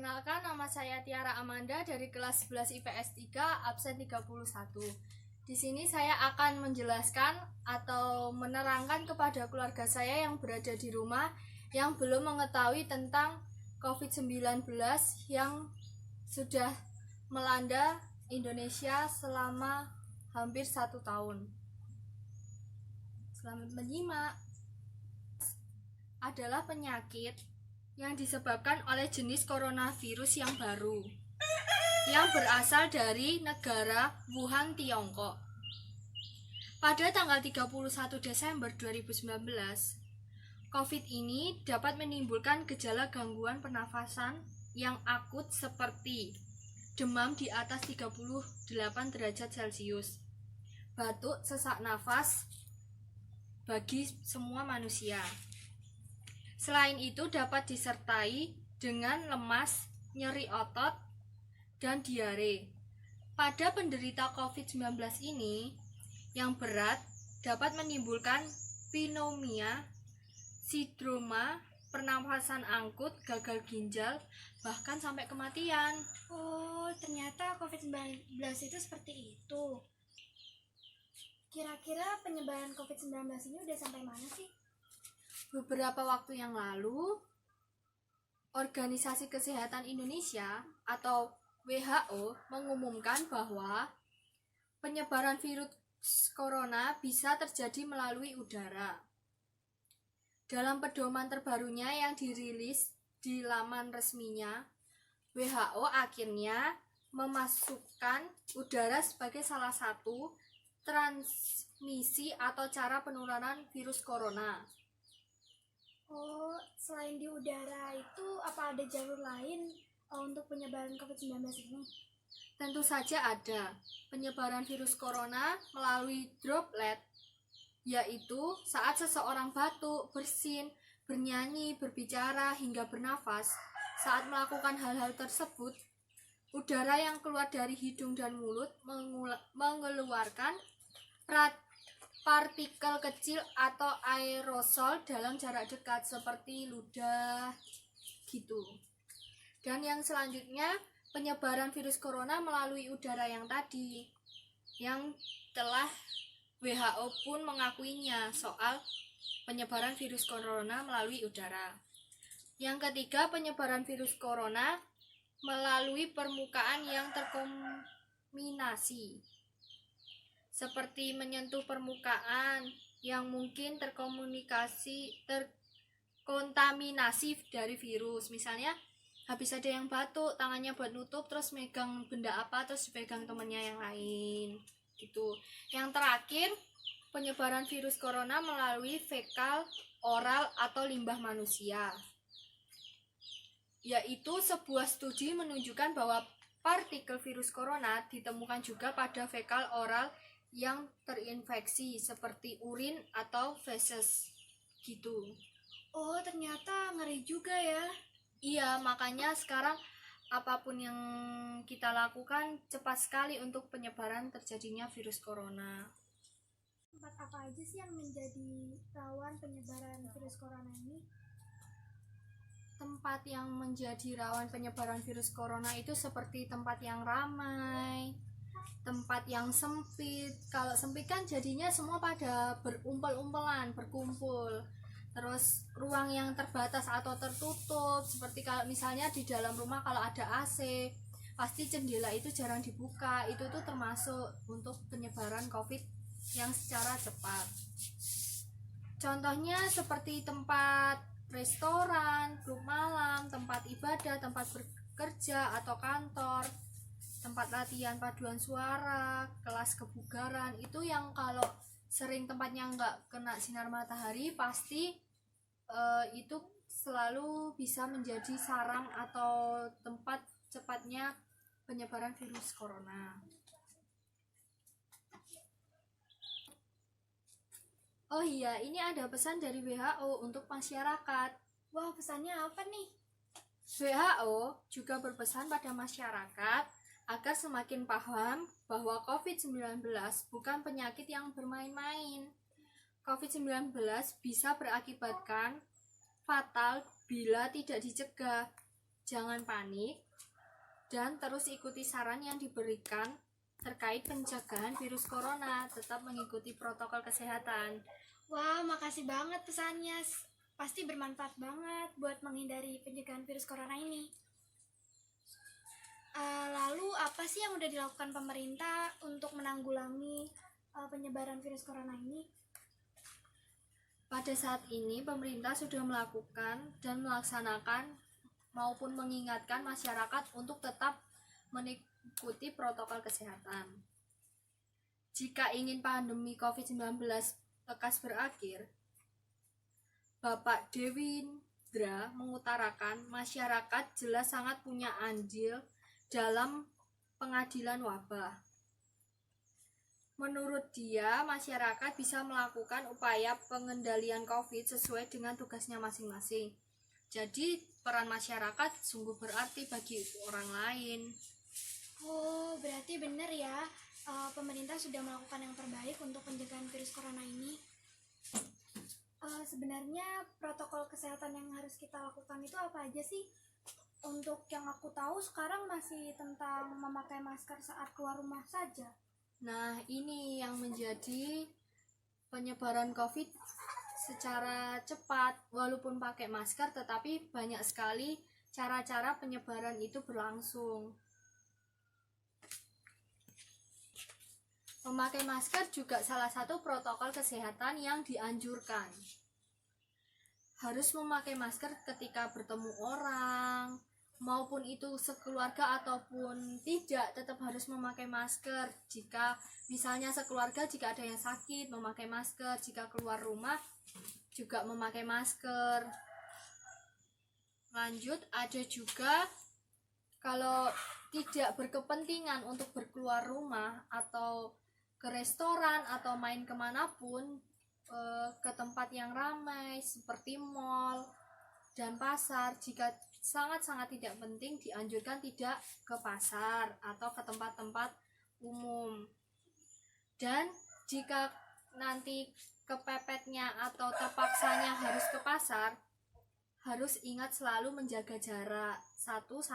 Perkenalkan, nama saya Tiara Amanda dari kelas 11 IPS 3, absen 31. Di sini saya akan menjelaskan atau menerangkan kepada keluarga saya yang berada di rumah yang belum mengetahui tentang COVID-19 yang sudah melanda Indonesia selama hampir 1 tahun. Selamat menyimak. Adalah penyakit yang disebabkan oleh jenis coronavirus yang baru yang berasal dari negara Wuhan, Tiongkok. Pada tanggal 31 Desember 2019, COVID ini dapat menimbulkan gejala gangguan pernafasan yang akut seperti demam di atas 38 derajat Celcius, batuk, sesak nafas bagi semua manusia. Selain itu dapat disertai dengan lemas, nyeri otot, dan diare. Pada penderita COVID-19 ini, yang berat dapat menimbulkan pneumonia, sindroma pernafasan akut, gagal ginjal, bahkan sampai kematian. Oh, ternyata COVID-19 itu seperti itu. Kira-kira penyebaran COVID-19 ini udah sampai mana sih? Beberapa waktu yang lalu, Organisasi Kesehatan Indonesia atau WHO mengumumkan bahwa penyebaran virus corona bisa terjadi melalui udara. Dalam pedoman terbarunya yang dirilis di laman resminya, WHO akhirnya memasukkan udara sebagai salah satu transmisi atau cara penularan virus corona. Oh, selain di udara itu apa ada jalur lain untuk penyebaran COVID-19 ini? Tentu saja ada. Penyebaran virus corona melalui droplet, yaitu saat seseorang batuk, bersin, bernyanyi, berbicara, hingga bernafas. Saat melakukan hal-hal tersebut, udara yang keluar dari hidung dan mulut mengeluarkan partikel kecil atau aerosol dalam jarak dekat seperti ludah gitu. Dan yang selanjutnya, penyebaran virus corona melalui udara yang tadi, yang telah WHO pun mengakuinya soal penyebaran virus corona melalui udara. Yang ketiga, penyebaran virus corona melalui permukaan yang terkontaminasi, seperti menyentuh permukaan yang mungkin terkontaminasi dari virus. Misalnya habis ada yang batuk, tangannya buat nutup, terus megang benda apa, terus dipegang temannya yang lain gitu. Yang terakhir, penyebaran virus corona melalui fekal, oral, atau limbah manusia, yaitu sebuah studi menunjukkan bahwa partikel virus corona ditemukan juga pada fekal oral yang terinfeksi seperti urin atau feses gitu. Oh, ternyata ngeri juga ya. Iya, makanya sekarang apapun yang kita lakukan cepat sekali untuk penyebaran terjadinya virus corona. Tempat apa aja sih yang menjadi rawan penyebaran virus corona ini? Tempat yang menjadi rawan penyebaran virus corona itu seperti tempat yang ramai, tempat yang sempit. Kalau sempit kan jadinya semua pada berumpel-umpelan, berkumpul. Terus ruang yang terbatas atau tertutup, seperti kalau misalnya di dalam rumah kalau ada AC, pasti jendela itu jarang dibuka. Itu tuh termasuk untuk penyebaran COVID yang secara cepat. Contohnya seperti tempat restoran, klub malam, tempat ibadah, tempat bekerja atau kantor, tempat latihan paduan suara, kelas kebugaran. Itu yang kalau sering tempatnya nggak kena sinar matahari, pasti itu selalu bisa menjadi sarang atau tempat cepatnya penyebaran virus corona. Oh iya, ini ada pesan dari WHO untuk masyarakat. Wah, pesannya apa nih? WHO juga berpesan pada masyarakat agar semakin paham bahwa COVID-19 bukan penyakit yang bermain-main. COVID-19 bisa berakibatkan fatal bila tidak dicegah. Jangan panik dan terus ikuti saran yang diberikan terkait pencegahan virus corona. Tetap mengikuti protokol kesehatan. Wah, makasih banget pesannya. Pasti bermanfaat banget buat menghindari pencegahan virus corona ini. Lalu apa sih yang udah dilakukan pemerintah untuk menanggulangi penyebaran virus corona ini? Pada saat ini pemerintah sudah melakukan dan melaksanakan maupun mengingatkan masyarakat untuk tetap mengikuti protokol kesehatan. Jika ingin pandemi COVID-19 lekas berakhir, Bapak Dewindra mengutarakan masyarakat jelas sangat punya andil dalam pengadilan wabah. Menurut dia, masyarakat bisa melakukan upaya pengendalian COVID sesuai dengan tugasnya masing-masing. Jadi, peran masyarakat sungguh berarti bagi orang lain. Oh, berarti benar ya, pemerintah sudah melakukan yang terbaik untuk pencegahan virus corona ini. Sebenarnya protokol kesehatan yang harus kita lakukan itu apa aja sih? Untuk yang aku tahu sekarang masih tentang memakai masker saat keluar rumah saja. Nah, ini yang menjadi penyebaran COVID secara cepat. Walaupun pakai masker, tetapi banyak sekali cara-cara penyebaran itu berlangsung. Memakai masker juga salah satu protokol kesehatan yang dianjurkan. Harus memakai masker ketika bertemu orang, maupun itu sekeluarga ataupun tidak, tetap harus memakai masker. Jika misalnya sekeluarga, jika ada yang sakit, memakai masker. Jika keluar rumah juga memakai masker. Lanjut, ada juga kalau tidak berkepentingan untuk berkeluar rumah atau ke restoran atau main kemanapun, ke tempat yang ramai seperti mall dan pasar, jika sangat-sangat tidak penting, dianjurkan tidak ke pasar atau ke tempat-tempat umum. Dan jika nanti kepepetnya atau terpaksanya harus ke pasar, harus ingat selalu menjaga jarak 1-2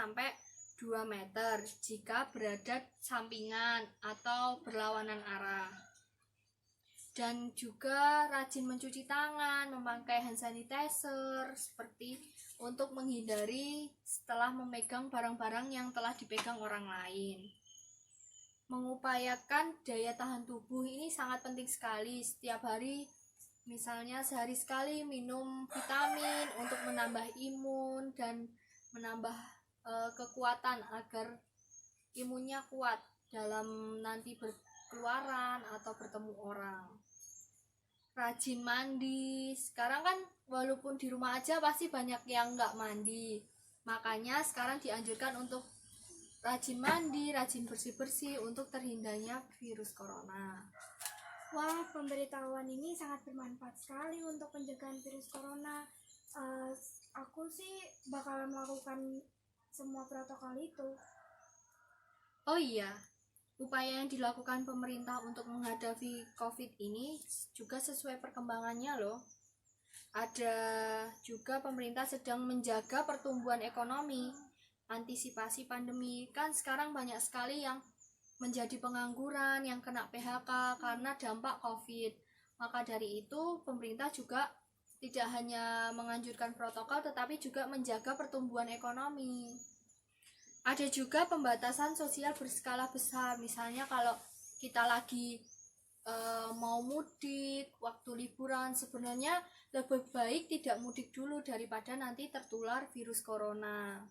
meter jika berada sampingan atau berlawanan arah. Dan juga rajin mencuci tangan, memakai hand sanitizer seperti untuk menghindari setelah memegang barang-barang yang telah dipegang orang lain. Mengupayakan daya tahan tubuh ini sangat penting sekali. Setiap hari, misalnya sehari sekali minum vitamin untuk menambah imun dan menambah kekuatan agar imunnya kuat dalam nanti berkeluaran atau bertemu orang. Rajin mandi. Sekarang kan walaupun di rumah aja pasti banyak yang nggak mandi. Makanya sekarang dianjurkan untuk rajin mandi, rajin bersih-bersih untuk terhindarnya virus corona. Wah, pemberitahuan ini sangat bermanfaat sekali untuk pencegahan virus corona. Aku sih bakalan melakukan semua protokol itu. Oh iya, upaya yang dilakukan pemerintah untuk menghadapi COVID ini juga sesuai perkembangannya loh. Ada juga pemerintah sedang menjaga pertumbuhan ekonomi, antisipasi pandemi. Kan sekarang banyak sekali yang menjadi pengangguran, yang kena PHK karena dampak COVID. Maka dari itu pemerintah juga tidak hanya menganjurkan protokol, tetapi juga menjaga pertumbuhan ekonomi. Ada juga pembatasan sosial berskala besar. Misalnya kalau kita lagi mau mudik, waktu liburan, sebenarnya lebih baik tidak mudik dulu daripada nanti tertular virus corona.